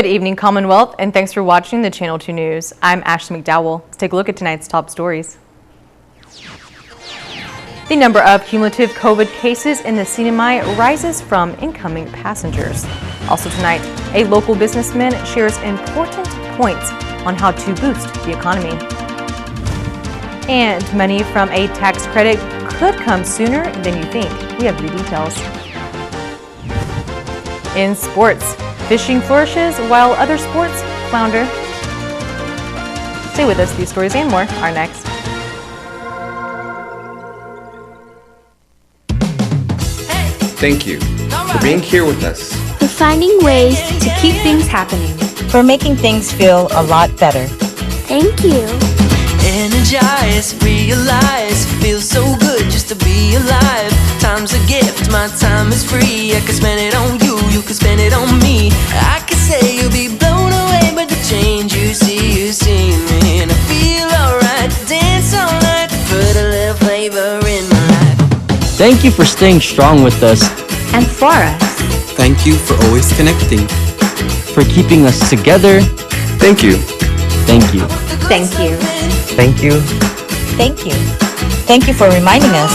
Good evening, Commonwealth, and thanks for watching the Channel 2 News. I'm Ashley McDowell. Let's take a look at tonight's top stories. The number of cumulative COVID cases in the CNMI rises from incoming passengers. Also tonight, a local businessman shares important points on how to boost the economy. And money from a tax credit could come sooner than you think. We have the details. In sports, fishing flourishes while other sports flounder. Stay with us. These stories and more are next. Thank you for being here with us. For finding ways to keep things happening. For making things feel a lot better. Thank you. Energize, realize, feels so good just to be alive. Time's a gift, my time is free. I can spend it on you, you can spend it on me. I can say you'll be blown away by the change you see me. And I feel alright, dance all night, put a little flavor in my life. Thank you for staying strong with us. And for us. Thank you for always connecting. For keeping us together. Thank you. Thank you. Thank you. Thank you. Thank you. Thank you for reminding us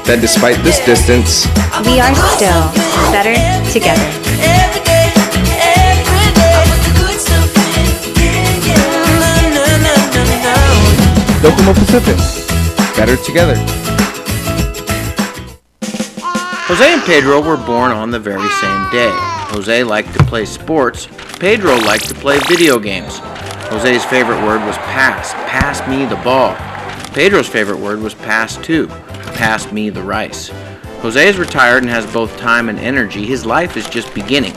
That despite this distance, We are still better together. Every day, every day. I put the good stuff in, yeah. Docomo Pacific, better together. Jose and Pedro were born on the very same day. Jose liked to play sports. Pedro liked to play video games. Jose's favorite word was pass. Pass me the ball. Pedro's favorite word was pass too. Pass me the rice. Jose is retired and has both time and energy. His life is just beginning.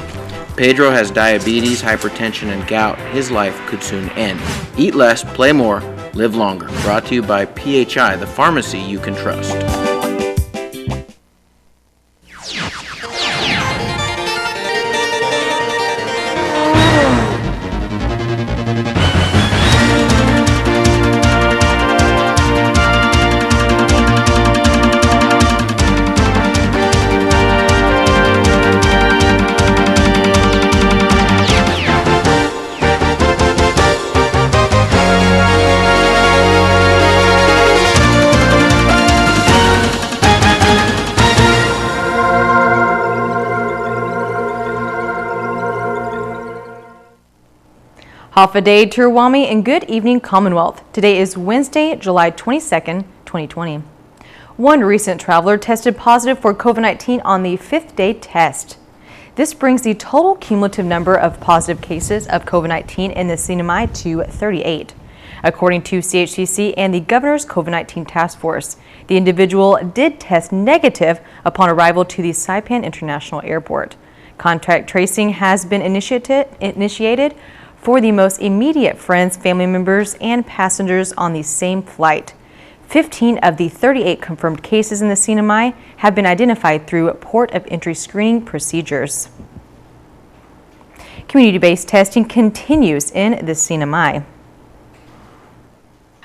Pedro has diabetes, hypertension, and gout. His life could soon end. Eat less, play more, live longer. Brought to you by PHI, the pharmacy you can trust. Hafa Day Tiruwami and good evening, Commonwealth. Today is Wednesday, July 22nd, 2020. One recent traveler tested positive for COVID-19 on the 5th day test. This brings the total cumulative number of positive cases of COVID-19 in the CNMI to 38. According to CHCC and the Governor's COVID-19 Task Force, the individual did test negative upon arrival to the Saipan International Airport. Contact tracing has been initiated for the most immediate friends, family members, and passengers on the same flight. 15 of the 38 confirmed cases in the CNMI have been identified through port of entry screening procedures. Community-based testing continues in the CNMI.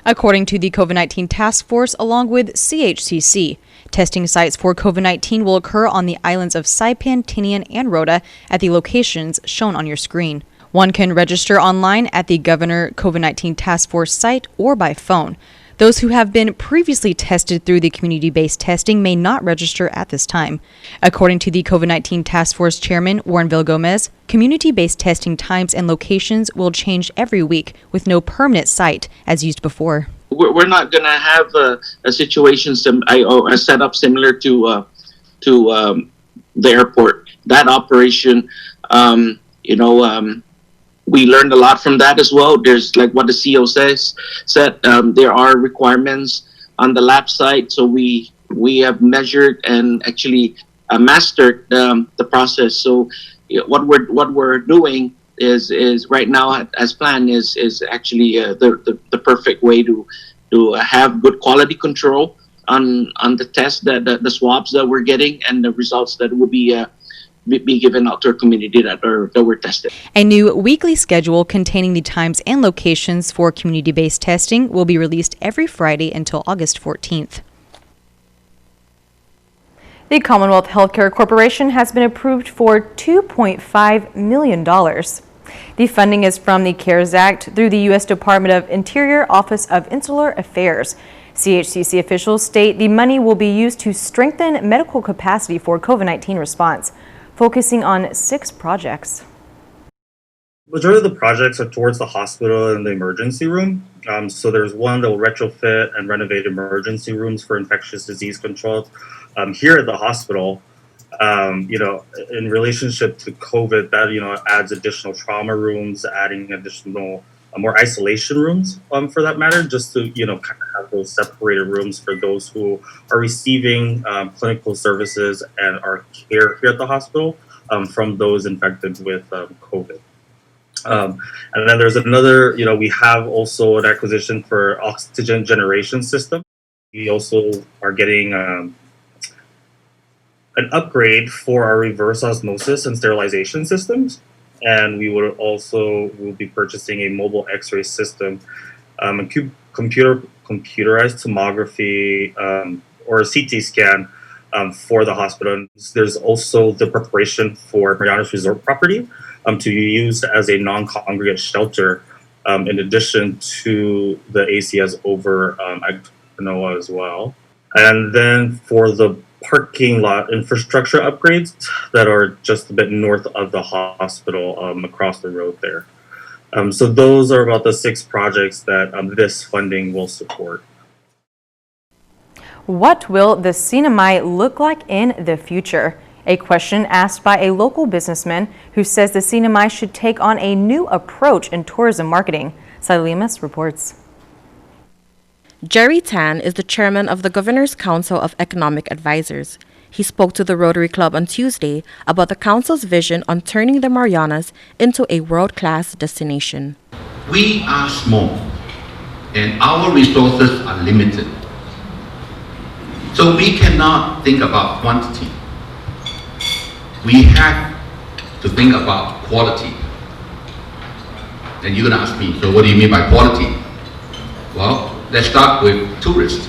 According to the COVID-19 Task Force, along with CHCC, testing sites for COVID-19 will occur on the islands of Saipan, Tinian, and Rota at the locations shown on your screen. One can register online at the Governor COVID-19 Task Force site or by phone. Those who have been previously tested through the community-based testing may not register at this time. According to the COVID-19 Task Force Chairman, Warren Villagomez, community-based testing times and locations will change every week with no permanent site as used before. We're not going to have a situation set up similar to the airport. That operation, we learned a lot from that as well. There's like what the CEO said, there are requirements on the lab site. So we have measured and actually mastered the process. So what we're doing is right now as planned is actually the perfect way to have good quality control on the test, the swabs that we're getting and the results that will be given out to our community that were tested. A new weekly schedule containing the times and locations for community-based testing will be released every Friday until August 14th. The Commonwealth Healthcare Corporation has been approved for $2.5 million. The funding is from the CARES Act through the U.S. Department of Interior Office of Insular Affairs. CHCC officials state the money will be used to strengthen medical capacity for COVID-19 response, focusing on 6 projects. Majority of the projects are towards the hospital and the emergency room. So there's one that will retrofit and renovate emergency rooms for infectious disease control. Here at the hospital, in relationship to COVID, that, adds additional trauma rooms, adding additional more isolation rooms for that matter, just to, kind of have those separated rooms for those who are receiving clinical services and are care here at the hospital from those infected with COVID. And then there's another, we have also an acquisition for oxygen generation system. We also are getting an upgrade for our reverse osmosis and sterilization systems. And we will be purchasing a mobile X-ray system, a computerized tomography or a CT scan for the hospital. There's also the preparation for Marianas Resort property to be used as a non-congregate shelter, in addition to the ACS over Agnoa as well. And then for the parking lot infrastructure upgrades that are just a bit north of the hospital, across the road there. So those are about the 6 projects that this funding will support. What will the CNMI look like in the future? A question asked by a local businessman who says the CNMI should take on a new approach in tourism marketing. Salimas reports. Jerry Tan is the chairman of the Governor's Council of Economic Advisors. He spoke to the Rotary Club on Tuesday about the council's vision on turning the Marianas into a world-class destination. We are small and our resources are limited. So we cannot think about quantity. We have to think about quality. And you're going to ask me, so what do you mean by quality? Well, let's start with tourists.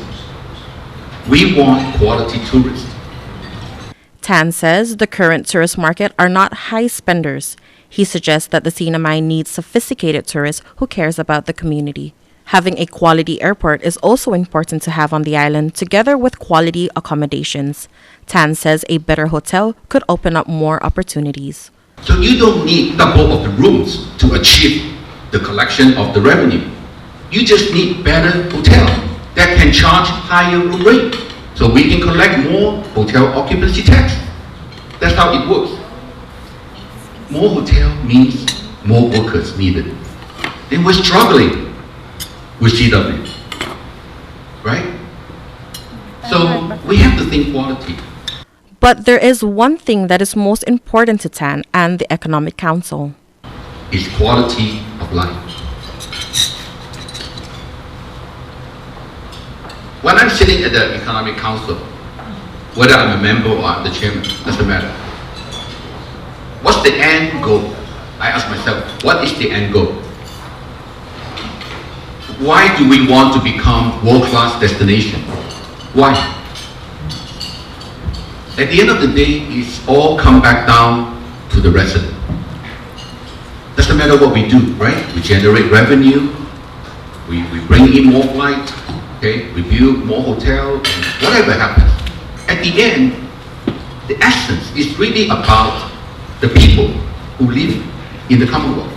We want quality tourists. Tan says the current tourist market are not high spenders. He suggests that the CNMI needs sophisticated tourists who cares about the community. Having a quality airport is also important to have on the island, together with quality accommodations. Tan says a better hotel could open up more opportunities. So you don't need double of the rooms to achieve the collection of the revenue. You just need better hotel that can charge higher room rate, so we can collect more hotel occupancy tax. That's how it works. More hotel means more workers needed. And we're struggling with CW, right? So we have to think quality. But there is one thing that is most important to Tan and the Economic Council. It's quality of life. When I'm sitting at the Economic Council, whether I'm a member or I'm the chairman, doesn't matter. What's the end goal? I ask myself, what is the end goal? Why do we want to become world-class destination? Why? At the end of the day, it's all come back down to the resident. Doesn't matter what we do, right? We generate revenue, we bring in more flights, okay? We build more hotels, and whatever happens. At the end, the essence is really about the people who live in the Commonwealth.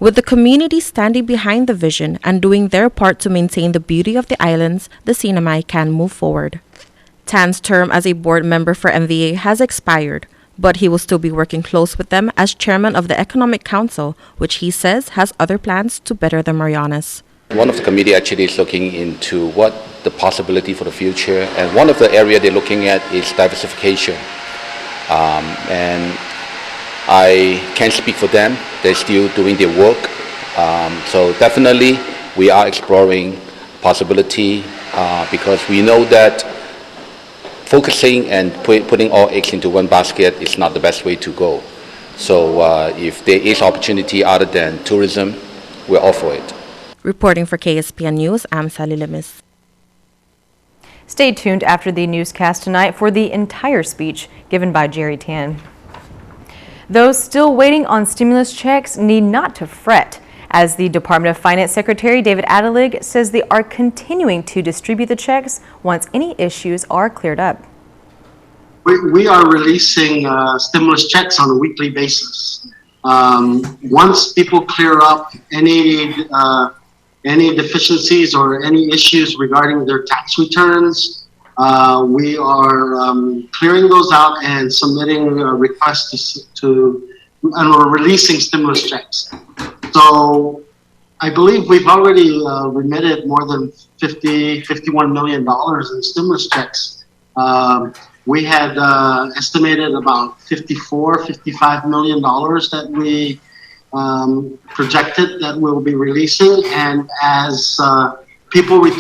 With the community standing behind the vision and doing their part to maintain the beauty of the islands, the CNMI can move forward. Tan's term as a board member for MVA has expired, but he will still be working close with them as chairman of the Economic Council, which he says has other plans to better the Marianas. One of the committee actually is looking into what the possibility for the future, and one of the area they're looking at is diversification. And I can't speak for them. They're still doing their work. So definitely we are exploring possibility because we know that focusing and putting all eggs into one basket is not the best way to go. So if there is opportunity other than tourism, we're all for it. Reporting for KSPN News, I'm Sally Lemis. Stay tuned after the newscast tonight for the entire speech given by Jerry Tan. Those still waiting on stimulus checks need not to fret, as the Department of Finance Secretary David Adelig says they are continuing to distribute the checks once any issues are cleared up. We are releasing stimulus checks on a weekly basis. Once people clear up any deficiencies or any issues regarding their tax returns, we are clearing those out and submitting requests and we're releasing stimulus checks. So I believe we've already remitted more than $51 million in stimulus checks. We had estimated about $55 million that we projected that we'll be releasing. And as people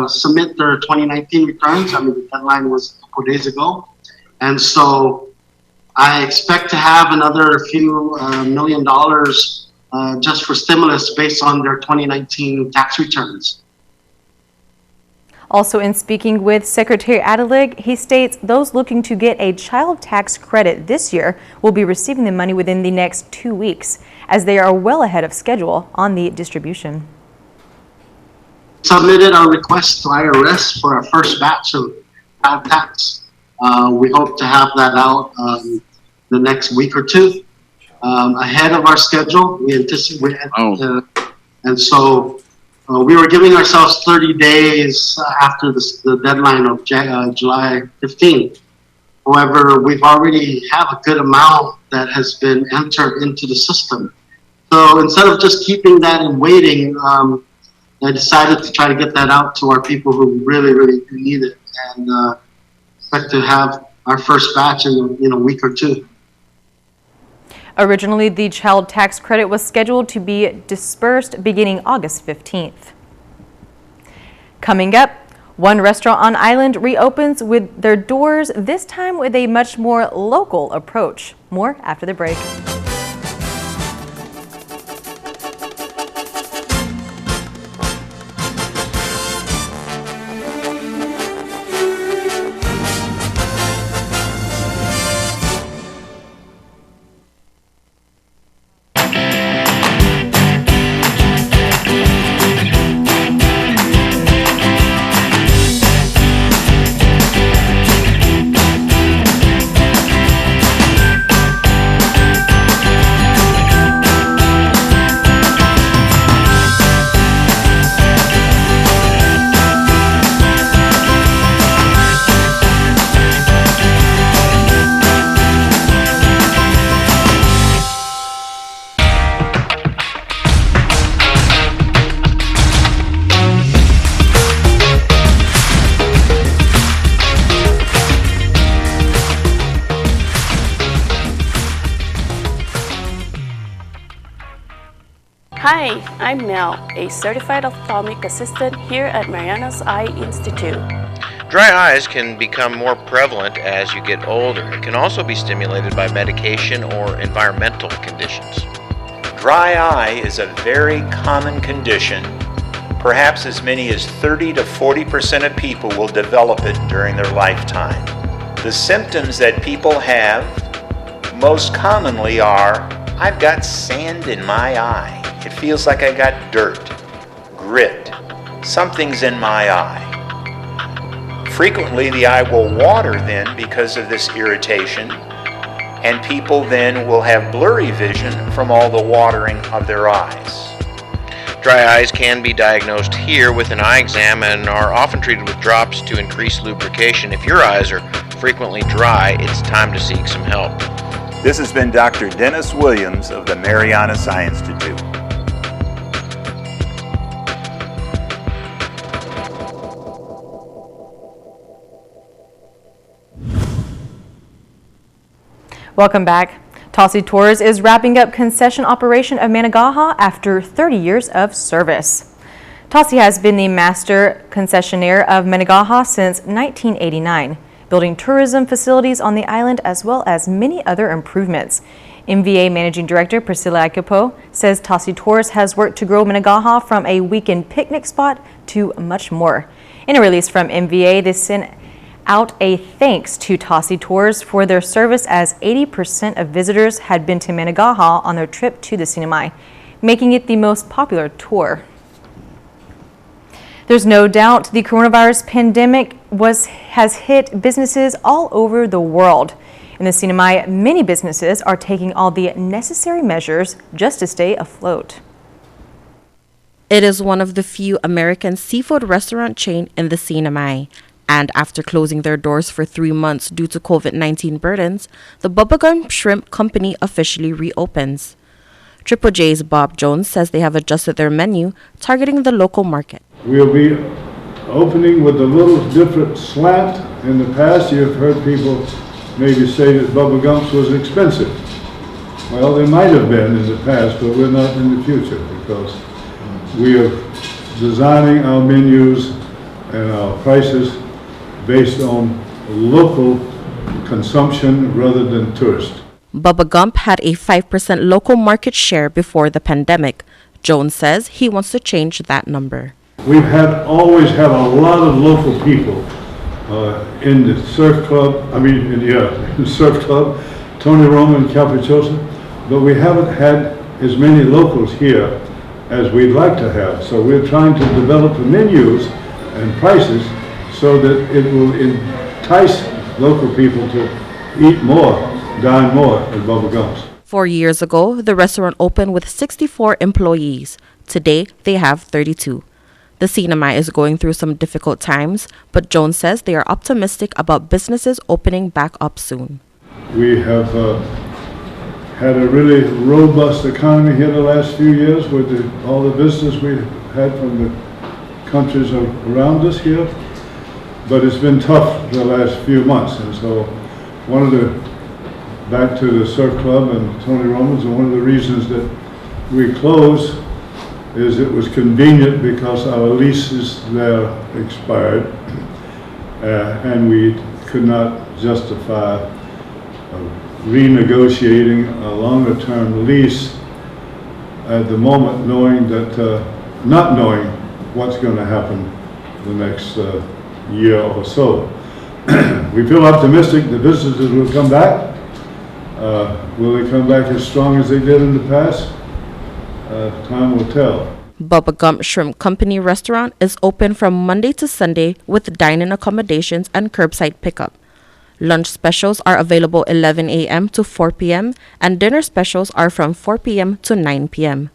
submit their 2019 returns, I mean, the deadline was a couple days ago. And so I expect to have another few $million just for stimulus based on their 2019 tax returns. Also, in speaking with Secretary Adelig, he states those looking to get a child tax credit this year will be receiving the money within the next 2 weeks, as they are well ahead of schedule on the distribution. Submitted our request to IRS for our first batch of child tax. We hope to have that out the next week or two, ahead of our schedule. We anticipate, and so we were giving ourselves 30 days after the deadline of July 15th. However, we've already have a good amount that has been entered into the system. So instead of just keeping that and waiting, I decided to try to get that out to our people who really, really do need it, and expect to have our first batch in a week or two. Originally, the child tax credit was scheduled to be dispersed beginning August 15th. Coming up, one restaurant on island reopens with their doors, this time with a much more local approach. More after the break. Hi, I'm Mel, a certified ophthalmic assistant here at Mariana's Eye Institute. Dry eyes can become more prevalent as you get older. It can also be stimulated by medication or environmental conditions. Dry eye is a very common condition. Perhaps as many as 30 to 40% of people will develop it during their lifetime. The symptoms that people have most commonly are, I've got sand in my eye. It feels like I got dirt, grit, something's in my eye. Frequently the eye will water then because of this irritation, and people then will have blurry vision from all the watering of their eyes. Dry eyes can be diagnosed here with an eye exam and are often treated with drops to increase lubrication. If your eyes are frequently dry, it's time to seek some help. This has been Dr. Dennis Williams of the Mariana's Eye Institute. Welcome back. Tossi Tours is wrapping up concession operation of Managaha after 30 years of service. Tossi has been the master concessionaire of Managaha since 1989, building tourism facilities on the island as well as many other improvements. MVA Managing Director Priscilla Akipo says Tossi Tours has worked to grow Managaha from a weekend picnic spot to much more. In a release from MVA, the out a thanks to Tossie Tours for their service, as 80% of visitors had been to Managaha on their trip to the CNMI, making it the most popular tour. There's no doubt the coronavirus pandemic has hit businesses all over the world. In the CNMI, many businesses are taking all the necessary measures just to stay afloat. It is one of the few American seafood restaurant chain in the CNMI. And after closing their doors for 3 months due to COVID-19 burdens, the Bubba Gump Shrimp Company officially reopens. Triple J's Bob Jones says they have adjusted their menu, targeting the local market. We'll be opening with a little different slant. In the past, you've heard people maybe say that Bubba Gump's was expensive. Well, they might have been in the past, but we're not in the future, because we are designing our menus and our prices based on local consumption rather than tourist. Bubba Gump had a 5% local market share before the pandemic. Jones says he wants to change that number. We've always had a lot of local people in the surf club, in the surf club, Tony Roman, Capricciosa, but we haven't had as many locals here as we'd like to have. So we're trying to develop the menus and prices so that it will entice local people to eat more, dine more at Bubba Gump's. 4 years ago, the restaurant opened with 64 employees. Today, they have 32. The CNMI is going through some difficult times, but Jones says they are optimistic about businesses opening back up soon. We have had a really robust economy here the last few years with all the business we've had from the countries around us here. But it's been tough the last few months, and so back to the surf club and Tony Roman's, and one of the reasons that we closed is it was convenient because our leases there expired, and we could not justify renegotiating a longer term lease at the moment, knowing that, not knowing what's going to happen the next year or so. We feel optimistic the businesses will come back. Will they come back as strong as they did in the past? Time will tell. Bubba Gump Shrimp Company restaurant is open from Monday to Sunday with dine-in accommodations and curbside pickup. Lunch specials are available 11 a.m. to 4 p.m. and dinner specials are from 4 p.m. to 9 p.m.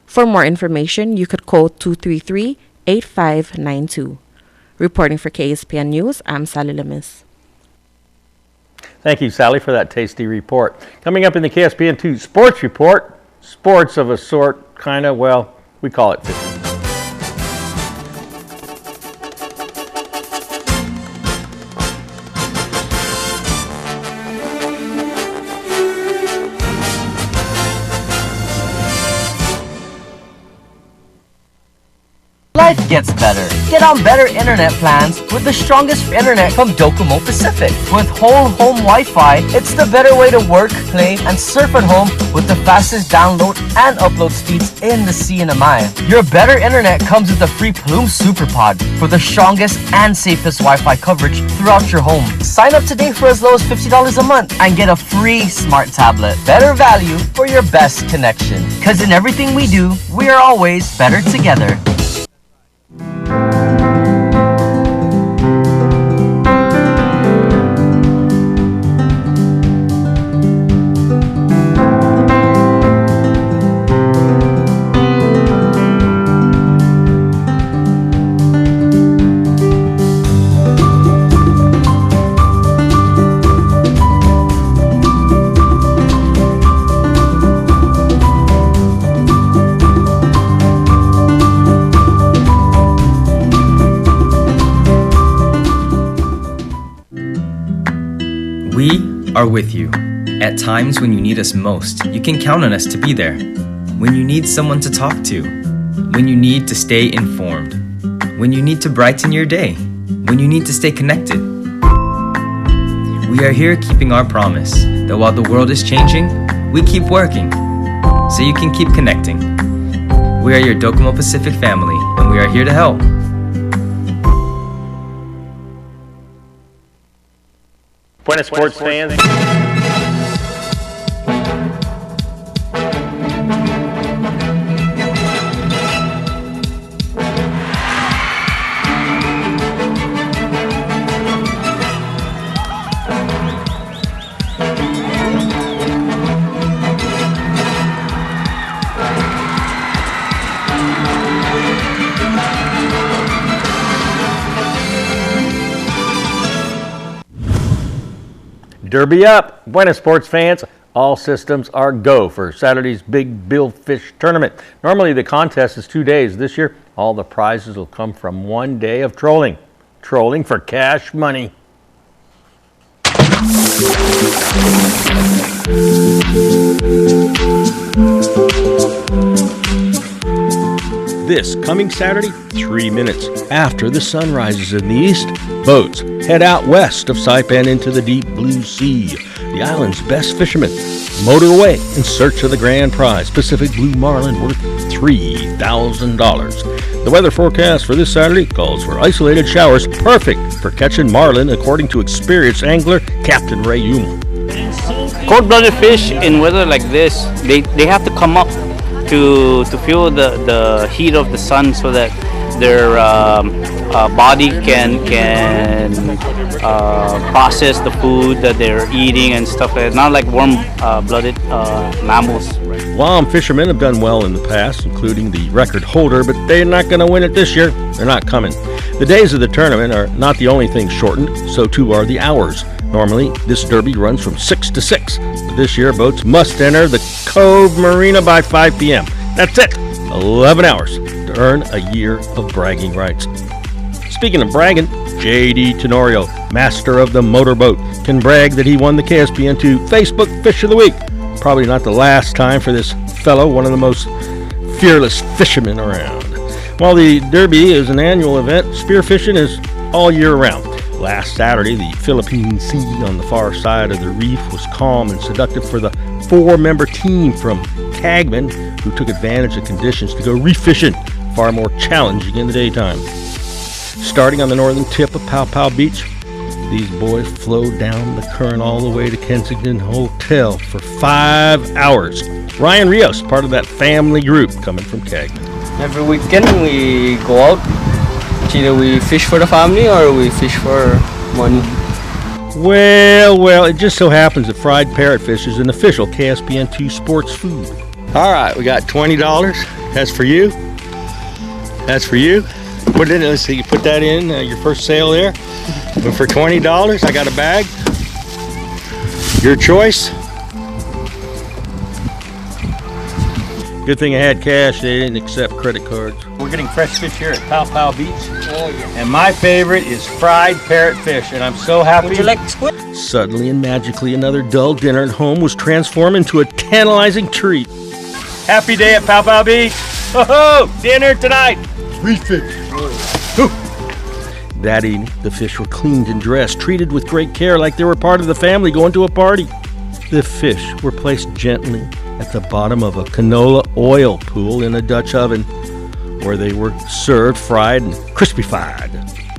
For more information, you could call 233-8592. Reporting for KSPN News, I'm Sally Lemis. Thank you, Sally, for that tasty report. Coming up in the KSPN2 Sports Report, sports of a sort, kind of, well, we call it fishing. Life gets better. Get on better internet plans with the strongest internet from Docomo Pacific. With whole home Wi-Fi, it's the better way to work, play, and surf at home with the fastest download and upload speeds in the CNMI. Your better internet comes with the free Plume SuperPod for the strongest and safest Wi-Fi coverage throughout your home. Sign up today for as low as $50 a month and get a free smart tablet. Better value for your best connection. Because in everything we do, we are always better together. We are with you. At times when you need us most, you can count on us to be there. When you need someone to talk to. When you need to stay informed. When you need to brighten your day. When you need to stay connected. We are here keeping our promise that while the world is changing, we keep working so you can keep connecting. We are your Docomo Pacific family, and we are here to help. Buenas sports fans. Derby up. Buenas sports fans. All systems are go for Saturday's Big Bill Fish Tournament. Normally the contest is 2 days. This year, all the prizes will come from 1 day of trolling. Trolling for cash money. This coming Saturday, 3 minutes after the sun rises in the east, boats head out west of Saipan into the deep blue sea. The island's best fishermen motor away in search of the grand prize, Pacific blue marlin worth $3,000. The weather forecast for this Saturday calls for isolated showers, perfect for catching marlin, according to experienced angler Captain Ray Yuma. Cold-blooded fish in weather like this, they have to come up to feel the heat of the sun so that their body can process the food that they're eating and stuff like that. Not like warm-blooded mammals. Guam fishermen have done well in the past, including the record holder, but they're not going to win it this year. They're not coming. The days of the tournament are not the only thing shortened, so too are the hours. Normally, this derby runs from 6 to 6, but this year boats must enter the Cove Marina by 5 p.m. That's it, 11 hours to earn a year of bragging rights. Speaking of bragging, J.D. Tenorio, master of the motorboat, can brag that he won the KSPN2 Facebook Fish of the Week. Probably not the last time for this fellow, one of the most fearless fishermen around. While the Derby is an annual event, spearfishing is all year round. Last Saturday, the Philippine Sea on the far side of the reef was calm and seductive for the 4-member team from Cagman, who took advantage of conditions to go reef fishing, far more challenging in the daytime. Starting on the northern tip of Pow Pow Beach, these boys flowed down the current all the way to Kensington Hotel for 5 hours. Ryan Rios, part of that family group coming from Cagman. Every weekend we go out. Either we fish for the family or we fish for money. Well, it just so happens that fried parrotfish is an official KSPN2 sports food. All right, we got $20. That's for you. That's for you. Put it in. Let's see. You put that in your first sale there. But for $20, I got a bag. Your choice. Good thing I had cash. They didn't accept credit cards. We're getting fresh fish here at Pow Pow Beach. Oh, yeah. And my favorite is fried parrotfish, and I'm so happy. Would you like squid? Suddenly and magically, another dull dinner at home was transformed into a tantalizing treat. Happy day at Pow Pow Beach. Ho-ho! Dinner tonight. Free fish. That evening, the fish were cleaned and dressed, treated with great care like they were part of the family going to a party. The fish were placed gently at the bottom of a canola oil pool in a Dutch oven, where they were served fried and crispy-fied.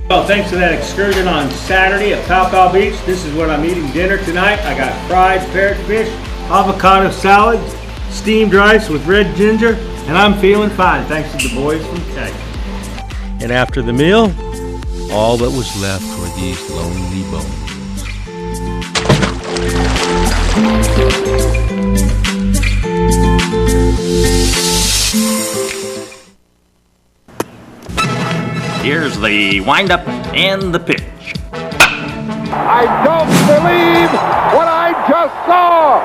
Well, thanks to that excursion on Saturday at Pow Pow Beach, this is what I'm eating dinner tonight. I got fried parrotfish, avocado salad, steamed rice with red ginger, and I'm feeling fine thanks to the boys from Cagman. And after the meal, all that was left were these lonely bones. Here's the windup and the pitch. I don't believe what I just saw.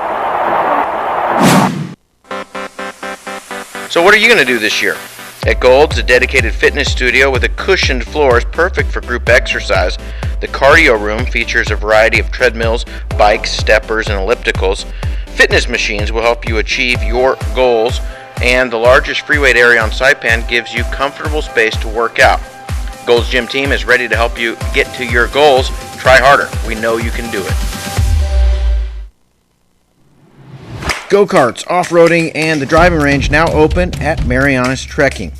So what are you going to do this year? At Gold's, a dedicated fitness studio with a cushioned floor is perfect for group exercise. The cardio room features a variety of treadmills, bikes, steppers, and ellipticals. Fitness machines will help you achieve your goals, and the largest free weight area on Saipan gives you comfortable space to work out. Gold's Gym team is ready to help you get to your goals. Try harder. We know you can do it. Go-karts, off-roading, and the driving range now open at Marianas Trekking.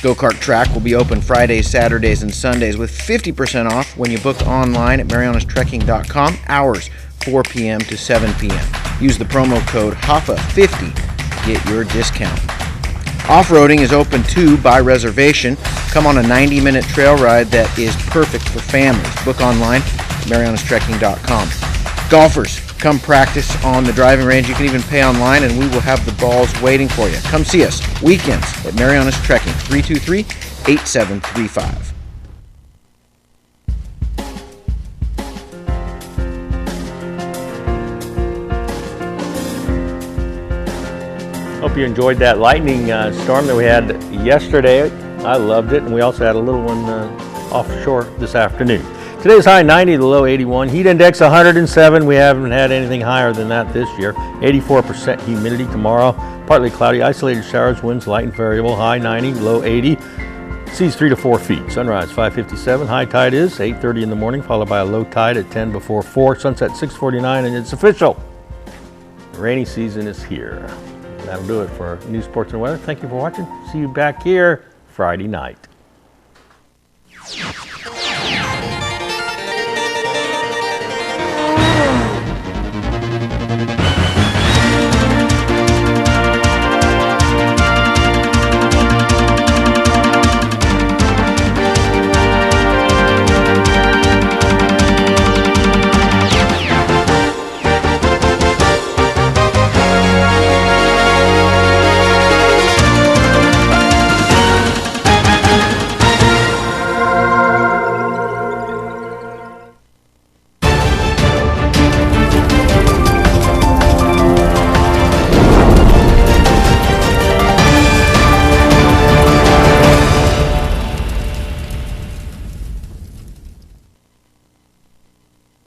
Go-kart track will be open Fridays, Saturdays, and Sundays with 50% off when you book online at marianastrekking.com. Hours 4 p.m. to 7 p.m. Use the promo code HAFA50 to get your discount. Off-roading is open too by reservation. Come on a 90-minute trail ride that is perfect for families. Book online at marianastrekking.com. Golfers, come practice on the driving range. You can even pay online, and we will have the balls waiting for you. Come see us weekends at Marianas Trekking, 323-8735. Hope you enjoyed that lightning storm that we had yesterday. I loved it, and we also had a little one offshore this afternoon. Today's high 90, the low 81. Heat index 107. We haven't had anything higher than that this year. 84% humidity tomorrow. Partly cloudy, isolated showers, winds light and variable. High 90, low 80. Seas 3 to 4 feet. Sunrise 5:57. High tide is 8:30 in the morning, followed by a low tide at 10 before 4. Sunset 6:49, and it's official. The rainy season is here. That'll do it for news, sports, and weather. Thank you for watching. See you back here Friday night.